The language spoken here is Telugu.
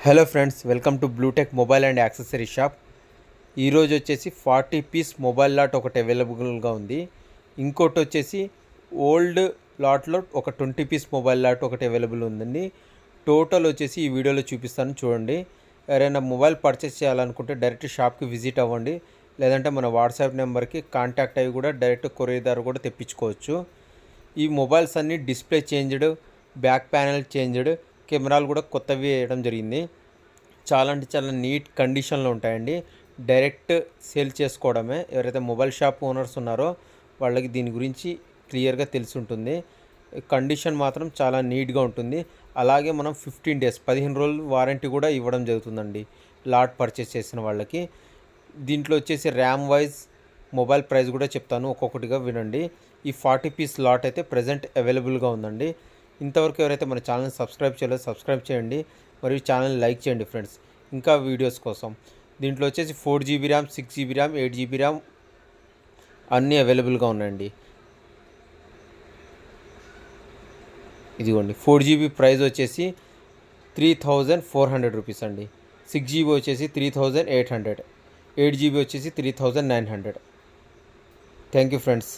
Hello friends, welcome to Bluetech mobile and accessory shop. ఈరోజు వచ్చేసి 40 పీస్ మొబైల్ లాట్ ఒకటి అవైలబుల్గా ఉంది. ఇంకోటి వచ్చేసి ఓల్డ్ లాట్లో ఒక 20 పీస్ మొబైల్ లాట్ ఒకటి అవైలబుల్ ఉందండి. టోటల్ వచ్చేసి ఈ వీడియోలో చూపిస్తాను, చూడండి. ఎవరైనా మొబైల్ పర్చేస్ చేయాలనుకుంటే డైరెక్ట్ షాప్కి విజిట్ అవ్వండి, లేదంటే మన వాట్సాప్ నెంబర్కి కాంటాక్ట్ అయ్యి కూడా డైరెక్ట్ కొరియర్ ద్వారా కూడా తెప్పించుకోవచ్చు. ఈ మొబైల్స్ అన్నీ display changed, back panel changed, కెమెరాలు కూడా కొత్తవి వేయడం జరిగింది. చాలా అంటే చాలా నీట్ కండిషన్లో ఉంటాయండి. డైరెక్ట్ సేల్ చేసుకోవడమే. ఎవరైతే మొబైల్ షాప్ ఓనర్స్ ఉన్నారో వాళ్ళకి దీని గురించి క్లియర్గా తెలిసి ఉంటుంది. కండిషన్ మాత్రం చాలా నీట్గా ఉంటుంది. అలాగే మనం 15 డేస్ 15 రోజులు వారంటీ కూడా ఇవ్వడం జరుగుతుందండి లాట్ పర్చేస్ చేసిన వాళ్ళకి. దీంట్లో వచ్చేసి ర్యామ్ వైజ్ మొబైల్ ప్రైస్ కూడా చెప్తాను, ఒక్కొక్కటిగా వినండి. ఈ 40 పీస్ లాట్ అయితే ప్రజెంట్ అవైలబుల్గా ఉందండి. ఇంతవరకు ఎవరైతే మన ఛానల్ని సబ్స్క్రైబ్ చేయలేదో సబ్స్క్రైబ్ చేయండి, మరియు ఛానల్ని లైక్ చేయండి ఫ్రెండ్స్, ఇంకా వీడియోస్ కోసం. దీంట్లో వచ్చేసి 4GB RAM, 6GB RAM, 8GB RAM అన్నీ అవైలబుల్గా ఉన్నాయండి. ఇదిగోండి, 4GB ప్రైస్ వచ్చేసి 3400 రూపీస్ అండి. 6GB వచ్చేసి 3800, 8GB వచ్చేసి 3900. Thank you friends.